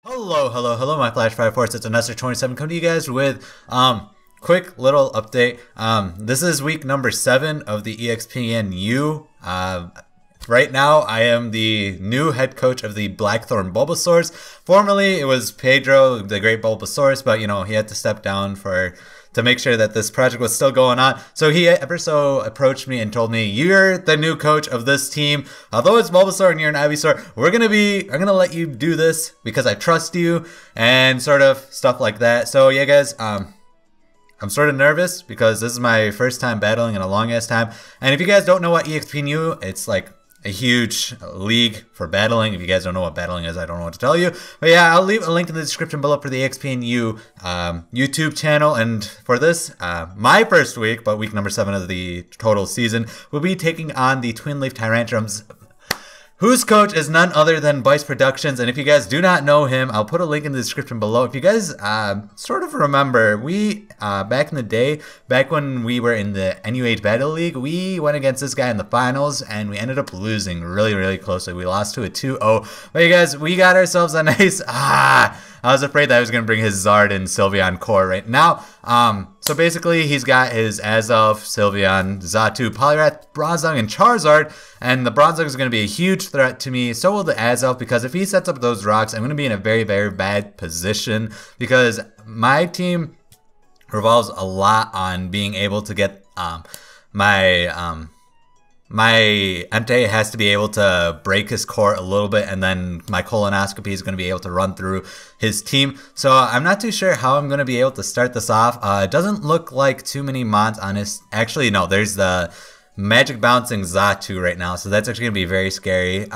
Hello, my Flash Fire Force. It's Enestor 27 coming to you guys with quick little update. This is week number 7 of the EXPNU. Right now, I am the new head coach of the Blackthorn Bulbasaurs. Formerly, it was Pedro, the Great Bulbasaurus, but you know he had to step down to make sure that this project was still going on. So he ever so approached me and told me, "You're the new coach of this team. Although it's Bulbasaur and you're an Ivysaur, I'm gonna let you do this because I trust you," and sort of stuff like that. So yeah, guys, I'm sort of nervous because this is my first time battling in a long ass time. And if you guys don't know what EXPNU, it's like a huge league for battling. If you guys don't know what battling is, I don't know what to tell you. But yeah, I'll leave a link in the description below for the EXPNU YouTube channel. And for this, my first week, but week number 7 of the total season, we'll be taking on the Twinleaf Tyrunts, whose coach is none other than Vice Productions. And if you guys do not know him, I'll put a link in the description below. If you guys sort of remember, we back in the day, back when we were in the NUH Battle League, we went against this guy in the finals and we ended up losing really closely. We lost to a 2-0. But you guys, we got ourselves a nice I was afraid that I was going to bring his Zard and Sylveon core right now. So basically, he's got his Azelf, Sylveon, Xatu, Poliwrath, Bronzong, and Charizard. And the Bronzong is going to be a huge threat to me. So will the Azelf, because if he sets up those rocks, I'm going to be in a very bad position. Because my team revolves a lot on being able to get my Entei has to be able to break his core a little bit, and then my colonoscopy is going to be able to run through his team. So I'm not too sure how I'm going to be able to start this off. It doesn't look like too many mons on his... Actually, no, there's the magic bouncing Xatu right now, so that's actually going to be very scary.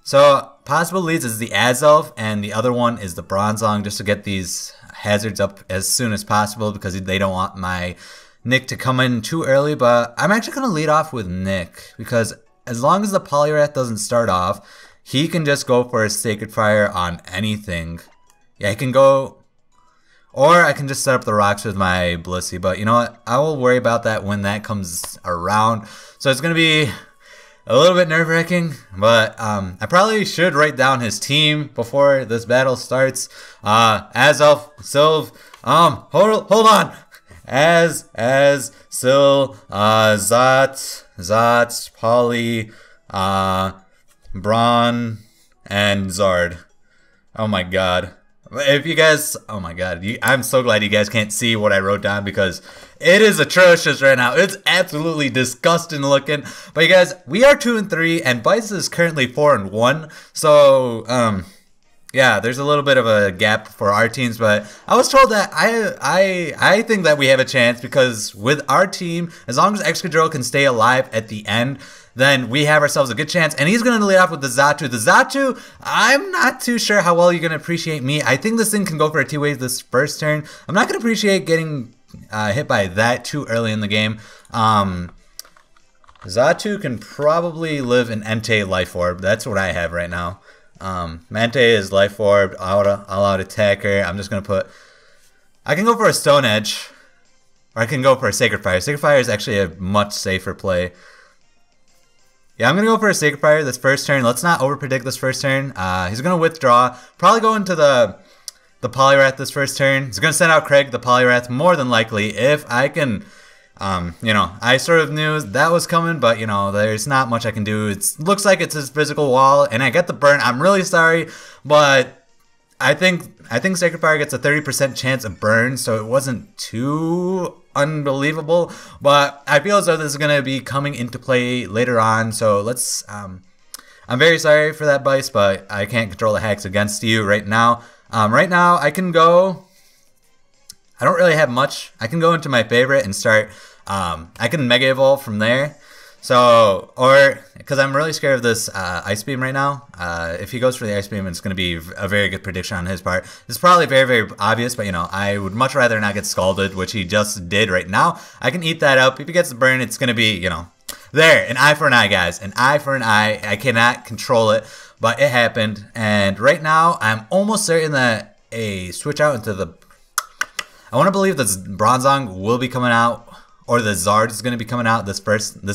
So possible leads is the Azelf, and the other one is the Bronzong, just to get these hazards up as soon as possible because they don't want my Nick to come in too early. But I'm actually going to lead off with Nick because as long as the Poliwrath doesn't start off, he can just go for a Sacred Fire on anything. Yeah, he can go, or I can just set up the rocks with my Blissey. But you know what? I will worry about that when that comes around. So it's going to be a little bit nerve-wracking, but I probably should write down his team before this battle starts. Azelf, Sylv, hold on. Sil, Zat, Poly, Braun, and Zard. Oh my god. If you guys, oh my god, I'm so glad you guys can't see what I wrote down because it is atrocious right now. It's absolutely disgusting looking. But you guys, we are 2-3 and Vice is currently 4-1. So, yeah, there's a little bit of a gap for our teams, but I was told that I think that we have a chance because with our team, as long as Excadrill can stay alive at the end, then we have ourselves a good chance. And he's going to lead off with the Xatu. The Xatu, I'm not too sure how well you're going to appreciate me. I think this thing can go for a 2-way this first turn. I'm not going to appreciate getting hit by that too early in the game. Xatu can probably live in Entei Life Orb. That's what I have right now. Entei is Life Orb, all out attacker. I'm just going to put... I can go for a Stone Edge, or I can go for a Sacred Fire. Sacred Fire is actually a much safer play. Yeah, I'm going to go for a Sacred Fire this first turn. Let's not overpredict this first turn. He's going to withdraw. Probably go into the Poliwrath this first turn. He's going to send out Craig, the Poliwrath, more than likely. If I can... you know, I sort of knew that was coming, but you know, there's not much I can do. It looks like it's his physical wall, and I get the burn. I'm really sorry, but I think Sacred Fire gets a 30% chance of burn, so it wasn't too unbelievable. But I feel as though this is gonna be coming into play later on. So let's. I'm very sorry for that, Vice, but I can't control the hacks against you right now. Right now, I can go. I don't really have much. I can go into my favorite and start, I can Mega Evolve from there. So, or, because I'm really scared of this Ice Beam right now. If he goes for the Ice Beam, it's going to be a very good prediction on his part. It's probably very obvious, but you know, I would much rather not get scalded, which he just did right now. I can eat that up. If he gets the burn, it's going to be, you know, there, an eye for an eye, guys. An eye for an eye. I cannot control it, but it happened. And right now, I'm almost certain that a switch out into the... I want to believe that Bronzong will be coming out, or the Zard is going to be coming out this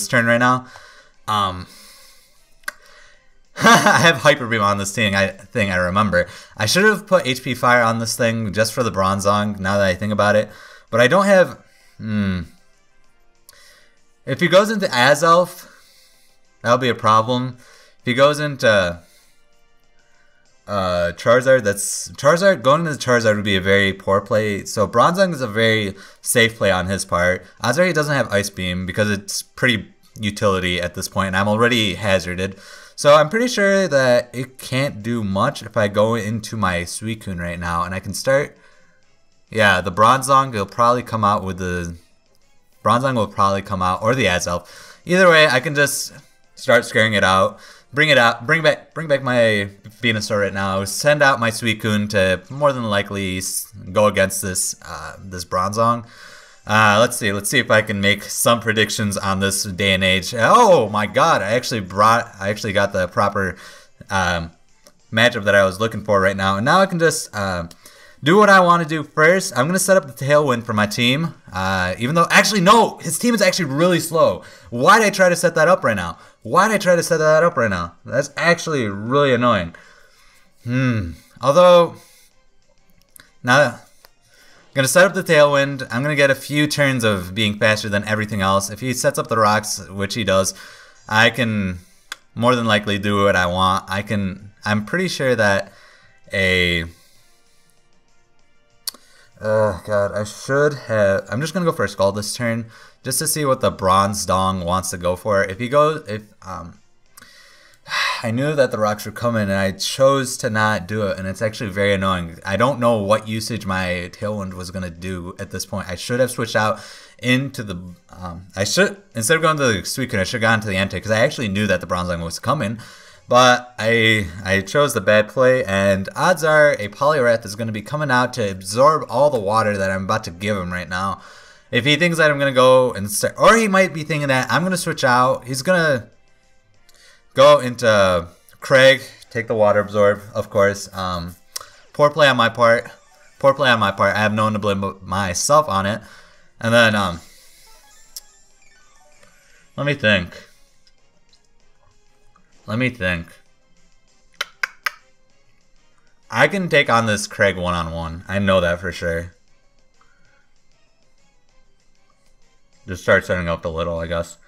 turn right now. I have Hyper Beam on this thing, I remember. I should have put HP Fire on this thing just for the Bronzong, now that I think about it. But I don't have... If he goes into Azelf, that'll be a problem. If he goes into Charizard, going into Charizard would be a very poor play. So Bronzong is a very safe play on his part. Odds are he doesn't have Ice Beam because it's pretty utility at this point, and I'm already hazarded. So I'm pretty sure that it can't do much if I go into my Suicune right now, and I can start... Yeah, the Bronzong will probably come out with the... Bronzong will probably come out, or the Azelf. Either way, I can just start scaring it out, bring back my Venusaur right now, send out my Suicune to more than likely go against this this Bronzong. Let's see if I can make some predictions on this day and age. Oh my god, I actually got the proper matchup that I was looking for right now. And now I can just do what I want to do first. I'm going to set up the Tailwind for my team. Even though, actually no, his team is actually really slow. Why did I try to set that up right now? That's actually really annoying. Although, now... I'm going to set up the Tailwind. I'm going to get a few turns of being faster than everything else. If he sets up the rocks, which he does, I can more than likely do what I want. I'm pretty sure that oh god, I'm just going to go for a Scald this turn just to see what the Bronzong wants to go for. I knew that the rocks were coming and I chose to not do it, and it's actually very annoying. I don't know what usage my Tailwind was going to do at this point. I should have switched out into the... instead of going to the Suicune, I should have gone to the Entei because I actually knew that the Bronzong was coming. But I chose the bad play, and odds are a Poliwrath is going to be coming out to absorb all the water that I'm about to give him right now. If he thinks that I'm going to go and start... Or he might be thinking that I'm going to switch out. He's going to... go into Craig, take the Water Absorb, of course. Poor play on my part. I have no one to blame but myself on it. And then, let me think. I can take on this Craig one-on-one. I know that for sure. Just start setting up a little, I guess.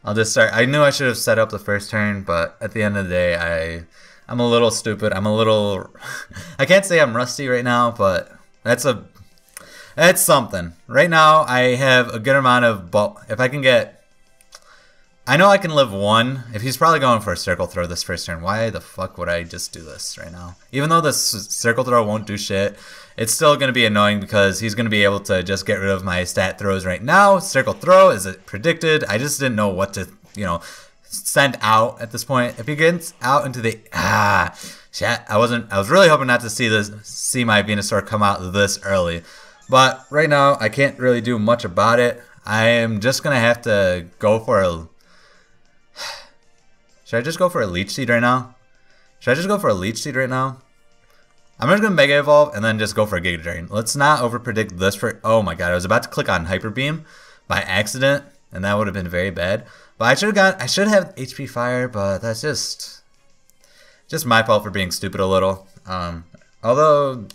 I'll just start. I knew I should have set up the first turn, but at the end of the day, I'm a little stupid. I can't say I'm rusty right now, but that's something. Right now, I have a good amount of if I can get... I know I can live one. If he's probably going for a Circle Throw this first turn, why the fuck would I just do this right now? Even though this Circle Throw won't do shit, it's still going to be annoying because he's going to be able to just get rid of my stat throws right now. Circle Throw, is it predicted? I just didn't know what to, send out at this point. If he gets out into the... shit. I was really hoping not to see my Venusaur come out this early. But right now, I can't really do much about it. I am just going to have to go for a... Should I just go for a Leech Seed right now? I'm just going to Mega Evolve and then just go for a Giga Drain. Let's not overpredict this for... Oh my god, I was about to click on Hyper Beam by accident, and that would have been very bad. But I should have HP Fire, but that's just my fault for being stupid a little. Although,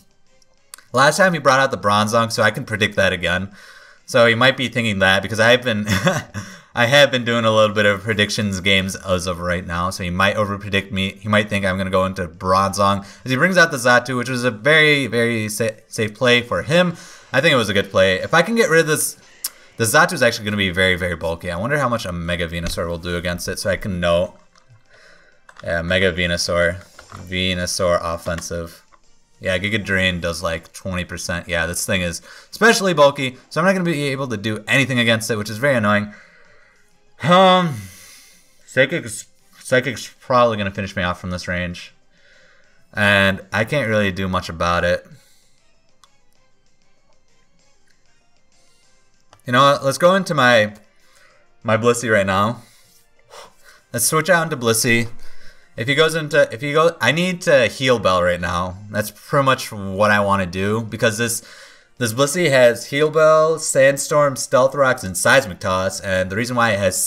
last time he brought out the Bronzong, so I can predict that again. So he might be thinking that, because I have been doing a little bit of predictions games as of right now, so he might overpredict me. He might think I'm going to go into Bronzong. As he brings out the Xatu, which was a very, very safe play for him. I think it was a good play. If I can get rid of this, the Xatu is actually going to be very, very bulky. I wonder how much a Mega Venusaur will do against it, so I can know. Yeah, Mega Venusaur. Venusaur offensive. Yeah, Giga Drain does like 20%. Yeah, this thing is especially bulky, so I'm not going to be able to do anything against it, which is very annoying. Psychic's probably going to finish me off from this range. And I can't really do much about it. You know what? Let's go into my Blissey right now. Let's switch out into Blissey. I need to Heal Bell right now. That's pretty much what I want to do, because this Blissey has Heal Bell, Sandstorm, Stealth Rocks, and Seismic Toss, and the reason why it has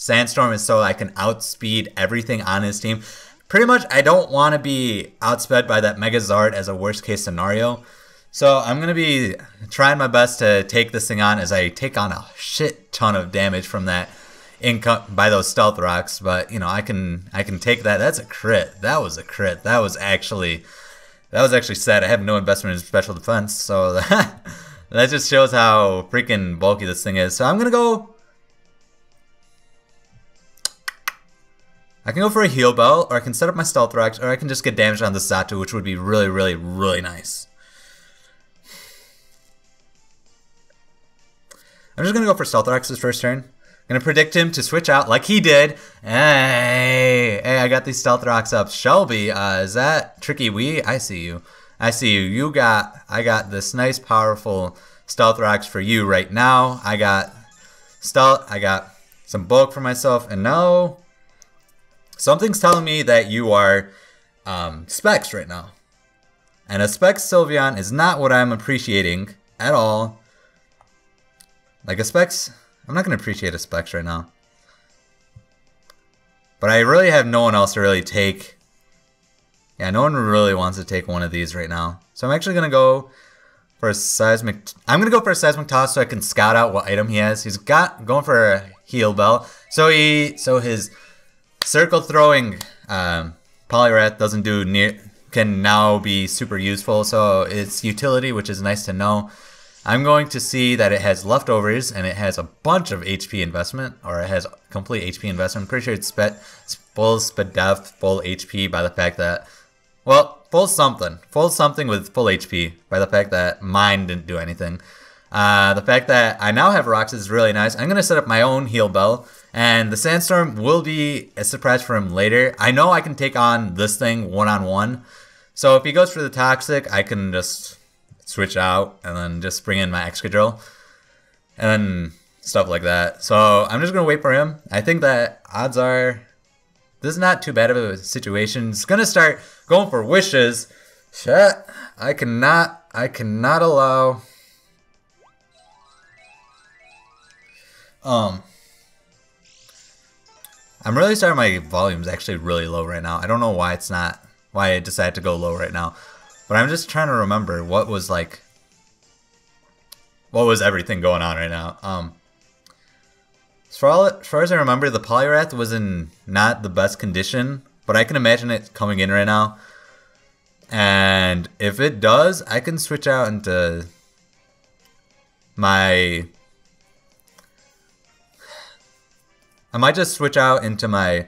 Sandstorm is so I can outspeed everything on his team. Pretty much, I don't want to be outsped by that Mega Zard as a worst case scenario. So I'm going to be trying my best to take this thing on as I take on a shit ton of damage from that income by those stealth rocks. But, you know, I can take that. That's a crit. That was a crit. That was actually sad. I have no investment in special defense. So that just shows how freaking bulky this thing is. So I'm going to go... I can go for a heal bell, or I can set up my stealth rocks, or I can just get damage on the Satu, which would be really, really, really nice. I'm just going to go for stealth rocks this first turn. I'm going to predict him to switch out like he did. Hey, I got these stealth rocks up. Shelby, is that Tricky Wee? I see you. I see you. I got this nice, powerful stealth rocks for you right now. I got some bulk for myself, and now... something's telling me that you are Specs right now. And a Specs Sylveon is not what I'm appreciating at all. Like a Specs, I'm not going to appreciate a Specs right now. But I really have no one else to really take. Yeah, no one really wants to take one of these right now. So I'm actually going to go for a Seismic... I'm going to go for a Seismic Toss so I can scout out what item he has. He's going for a Heal Bell. So his... Circle throwing Poliwrath can now be super useful, so it's utility, which is nice to know. I'm going to see that it has leftovers and it has a bunch of HP investment, or it has complete HP investment. I'm pretty sure it's full Spadef, full HP by the fact that, well, full something with full HP by the fact that mine didn't do anything. The fact that I now have rocks is really nice. I'm going to set up my own Heal Bell. And the Sandstorm will be a surprise for him later. I know I can take on this thing one-on-one. So if he goes for the Toxic, I can just switch out and then just bring in my Excadrill. And then stuff like that. So I'm just going to wait for him. I think that odds are this is not too bad of a situation. It's going to start going for wishes. Shit. I cannot allow... I'm really sorry my volume's actually really low right now. I don't know why I decided to go low right now. But I'm just trying to remember what was everything going on right now. As far as I remember, the Poliwrath was in not the best condition, but I can imagine it coming in right now. And if it does, I can switch out into my... I might just switch out into my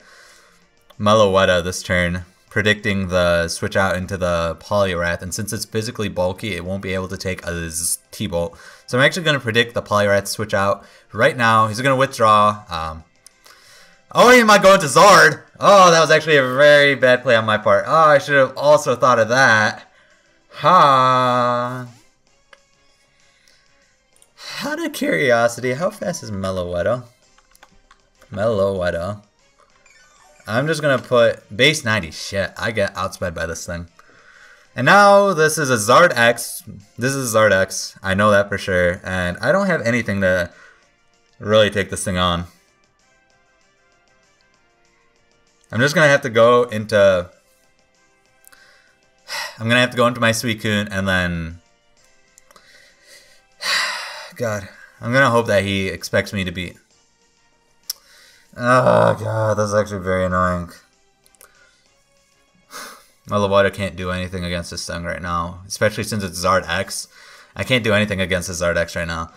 Meloetta this turn, predicting the switch out into the Poliwrath, and since it's physically bulky, it won't be able to take a T-Bolt. So I'm actually going to predict the Poliwrath switch out right now. He's going to withdraw. Oh, he might go into Zard! Oh, that was actually a very bad play on my part. Oh, I should have also thought of that. Ha! Out of curiosity, how fast is Meloetta? Meloetta. I'm just gonna put base 90. Shit, I get outsped by this thing. And now this is a Zard X. This is Zard X. I know that for sure. And I don't have anything to really take this thing on. I'm just gonna have to go into... I'm gonna have to go into my Suicune and then... God. I'm gonna hope that he expects me to be... Oh god, that's actually very annoying. My Meloetta can't do anything against this thing right now, especially since it's Zard X. I can't do anything against the Zard X right now.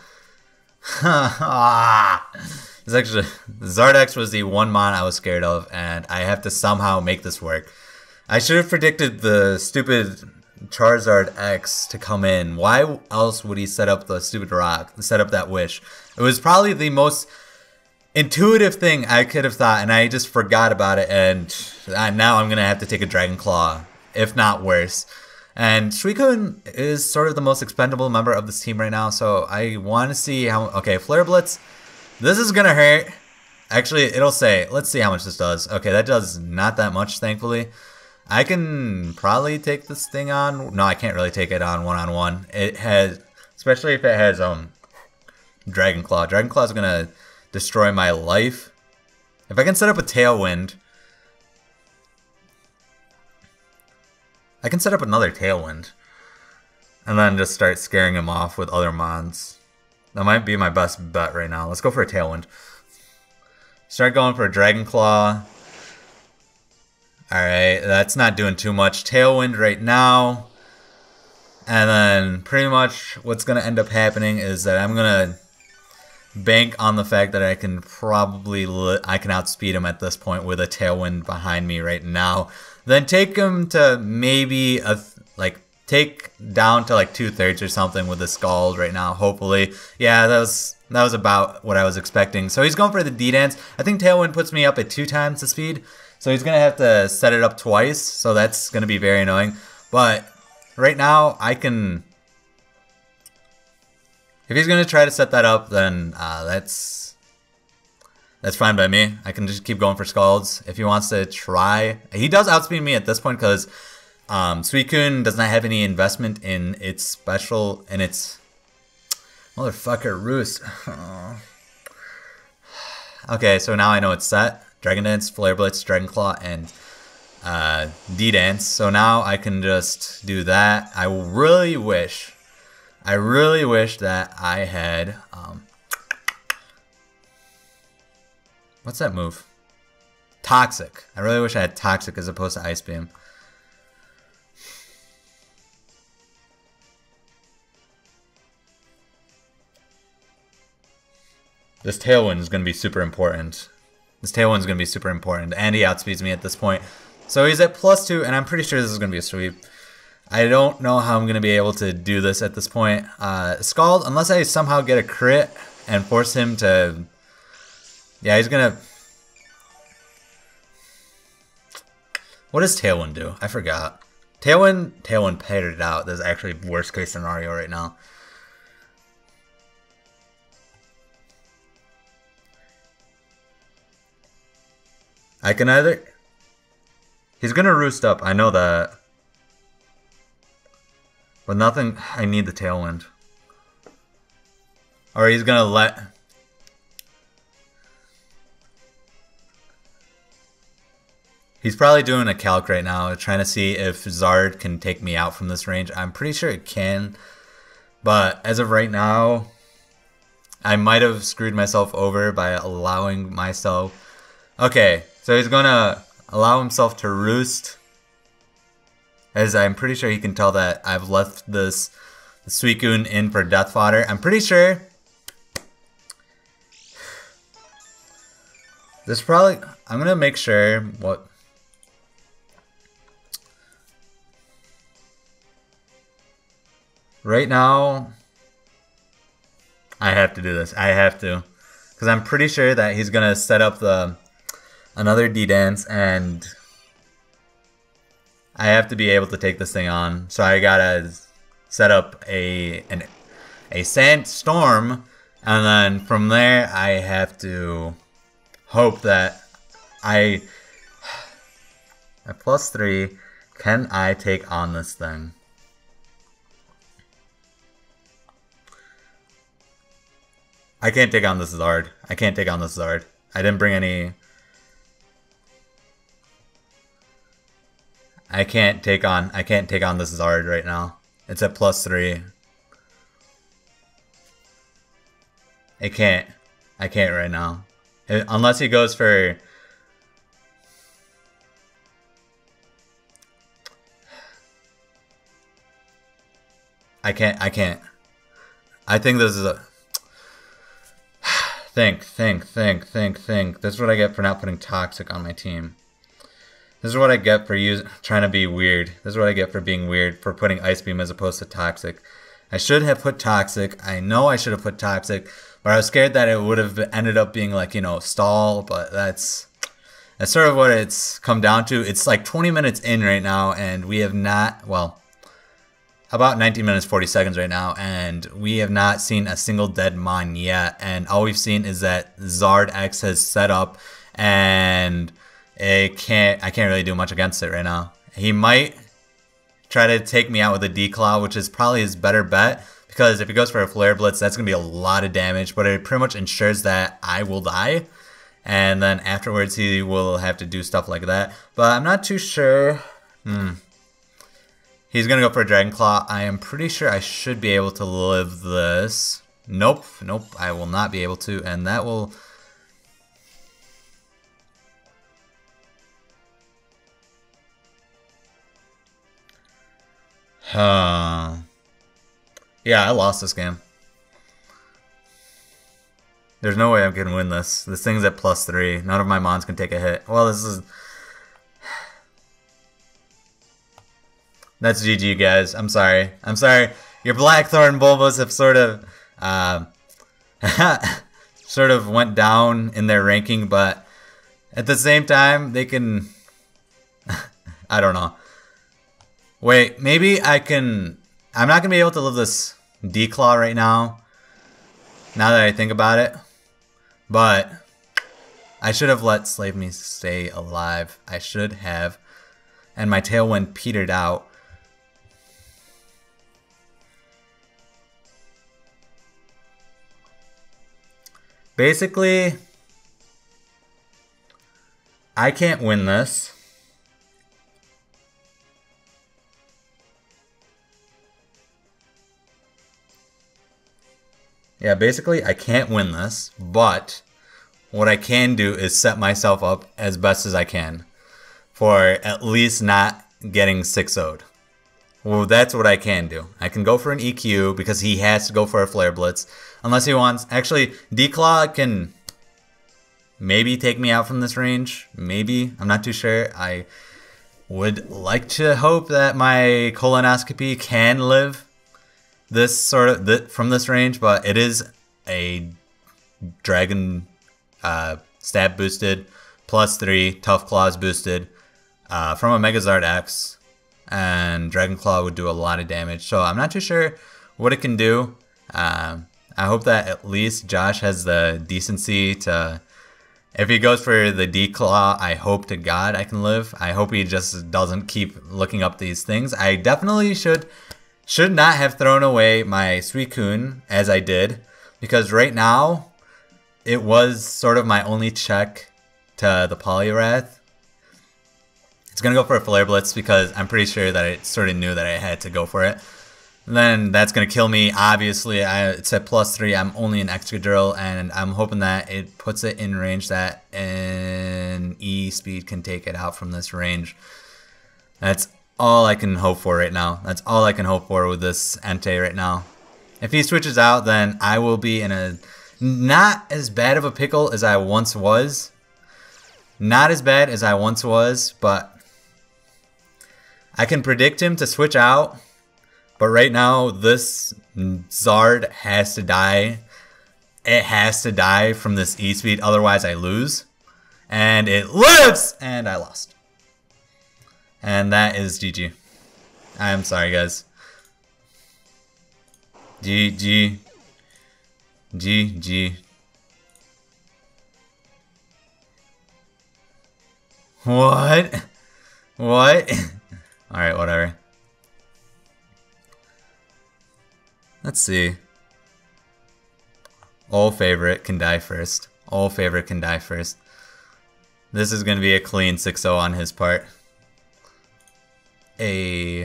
It's actually Zard X was the one mon I was scared of, and I have to somehow make this work. I should have predicted the stupid Charizard X to come in. Why else would he set up the stupid rock, set up that wish? It was probably the most intuitive thing I could have thought, and I just forgot about it, and now I'm gonna have to take a Dragon Claw, if not worse. And Suicune is sort of the most expendable member of this team right now, so I want to see how... Okay, Flare Blitz. This is gonna hurt. Actually, it'll say... Let's see how much this does. Okay, that does not that much, thankfully. I can probably take this thing on... No, I can't really take it on one-on-one. It has... Especially if it has Dragon Claw. Dragon Claw is gonna... destroy my life. If I can set up a Tailwind, I can set up another Tailwind. And then just start scaring him off with other mons. That might be my best bet right now. Let's go for a Tailwind. Start going for a Dragon Claw. Alright, that's not doing too much. Tailwind right now. And then pretty much what's going to end up happening is that I'm going to bank on the fact that I can probably outspeed him at this point with a Tailwind behind me right now. Then take him to maybe take down to like 2/3 or something with the Scald right now, hopefully. Yeah, that was about what I was expecting. So he's going for the D-Dance. I think Tailwind puts me up at 2 times the speed. So he's going to have to set it up twice. So that's going to be very annoying. But right now, I can... If he's going to try to set that up, then that's fine by me. I can just keep going for Scalds. If he wants to try... He does outspeed me at this point because... Suicune does not have any investment in its special, in its motherfucker Roost. Okay, so now I know it's set. Dragon Dance, Flare Blitz, Dragon Claw, and D-Dance. So now I can just do that. I really wish that I had, what's that move? Toxic. I really wish I had Toxic as opposed to Ice Beam. This Tailwind is going to be super important. And he outspeeds me at this point. So he's at +2, and I'm pretty sure this is going to be a sweep. I don't know how I'm going to be able to do this at this point. Scald, unless I somehow get a crit and force him to... Yeah, he's going to... What does Tailwind do? I forgot. Tailwind paid it out. This is actually worst case scenario right now. I can either... He's gonna Roost up, I know that. But nothing... I need the Tailwind. Or he's gonna let... He's probably doing a calc right now, trying to see if Zard can take me out from this range. I'm pretty sure it can. But as of right now, I might have screwed myself over by allowing myself... Okay, so he's gonna allow himself to Roost, as I'm pretty sure he can tell that I've left this Suicune in for Death Fodder. I'm pretty sure there's probably... I'm gonna make sure what... Right now, I have to do this. I have to. Because I'm pretty sure that he's gonna set up another D-Dance, and I have to be able to take this thing on. So I gotta set up a Sandstorm, and then from there I have to hope that at +3, can I take on this thing? I can't take on this Zard. I can't take on this Zard. I didn't bring any... I can't take on this Zard right now. It's at +3. I can't right now. Unless he goes for... I can't. I think this is a... Think. This is what I get for not putting Toxic on my team. This is what I get for trying to be weird. This is what I get for being weird, for putting Ice Beam as opposed to Toxic. I should have put Toxic. I know I should have put Toxic, but I was scared that it would have ended up being like, you know, stall, but that's sort of what it's come down to. It's like 20 minutes in right now, and we have not, well, about 19 minutes 40 seconds right now, and we have not seen a single dead mon yet, and all we've seen is that Zard X has set up, and I can't really do much against it right now. He might try to take me out with a D-Claw, which is probably his better bet, because if he goes for a Flare Blitz, that's going to be a lot of damage, but it pretty much ensures that I will die. and then afterwards he will have to do stuff like that. But I'm not too sure. He's gonna go for a Dragon Claw. I am pretty sure I should be able to live this. Nope, nope, I will not be able to, and that will... Yeah, I lost this game. There's no way I can win this. This thing's at +3. None of my mons can take a hit. Well, this is... That's GG, guys. I'm sorry. I'm sorry. Your Blackthorn Bulbas have sort of... sort of went down in their ranking, but at the same time, they can... I don't know. Wait, maybe I can... I'm not going to be able to live this D-Claw right now. Now that I think about it. But I should have let Slave Me stay alive. I should have. And my Tailwind petered out. Basically, I can't win this. Yeah, basically, I can't win this, but what I can do is set myself up as best as I can for at least not getting 6-0'd. Well, that's what I can do. I can go for an EQ because he has to go for a Flare Blitz. Unless he wants... Actually, D-Claw can maybe take me out from this range. Maybe. I'm not too sure. I would like to hope that my colonoscopy can live this sort of from this range, but it is a Dragon stab boosted, +3, Tough Claws boosted from a Megazord X, and Dragon Claw would do a lot of damage. So I'm not too sure what it can do. I hope that at least Josh has the decency to, if he goes for the D-Claw, I hope to God I can live. I hope he just doesn't keep looking up these things. I definitely should not have thrown away my Suicune as I did, because right now it was sort of my only check to the Poliwrath. It's going to go for a Flare Blitz because I'm pretty sure that it sort of knew that I had to go for it. And then that's going to kill me. Obviously, it's at +3. I'm only an Excadrill, and I'm hoping that it puts it in range that an E-Speed can take it out from this range. That's all I can hope for right now. That's all I can hope for with this Entei right now. If he switches out, then I will be in a not as bad of a pickle as I once was. Not as bad as I once was, but I can predict him to switch out. But right now, this Zard has to die. It has to die from this E-Speed, otherwise I lose. And it lives! And I lost. And that is GG. I'm sorry, guys. GG. GG. What? What? Alright, whatever. Let's see. Old favorite can die first. Old favorite can die first. This is going to be a clean 6-0 on his part. See,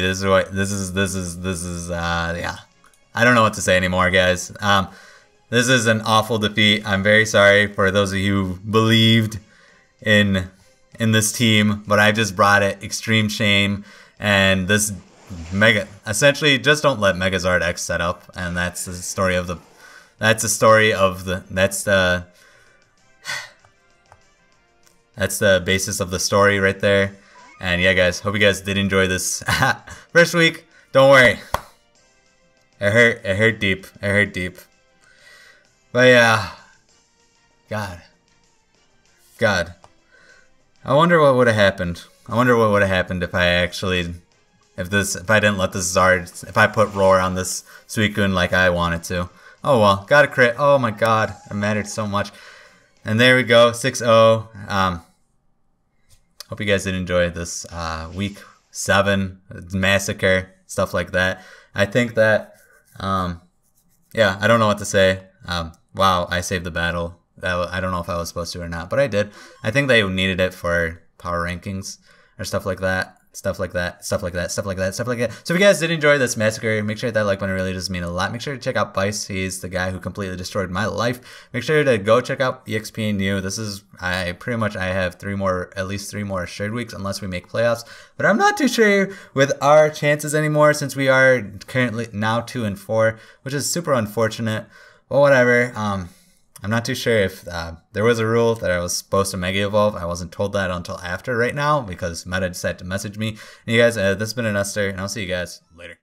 this is what this is yeah. I don't know what to say anymore, guys. This is an awful defeat. I'm very sorry for those of you who believed in this team, but I just brought it extreme shame, and this essentially just don't let Megazord X set up, and that's the story of the that's the basis of the story right there. And yeah, guys, hope you guys did enjoy this first week. Don't worry, it hurt deep, but yeah, God, I wonder what would have happened. I wonder what would have happened if I didn't let this Zard, if I put Roar on this Suicune like I wanted to. Oh well, got a crit. Oh my God, it mattered so much. And there we go, 6-0. Hope you guys did enjoy this week 7 massacre, stuff like that. I think that, yeah, I don't know what to say. Wow, I saved the battle. I don't know if I was supposed to or not, but I did. I think they needed it for power rankings or stuff like that. Stuff like that. So if you guys did enjoy this massacre, make sure that like button really does mean a lot. Make sure to check out Vice. He's the guy who completely destroyed my life. Make sure to go check out EXPNU. This is, I have at least three more assured weeks unless we make playoffs. But I'm not too sure with our chances anymore since we are currently now 2-4, which is super unfortunate. Well, whatever. I'm not too sure if there was a rule that I was supposed to Mega Evolve. I wasn't told that until after right now because Meta decided to message me. And you guys, this has been Enestor, and I'll see you guys later.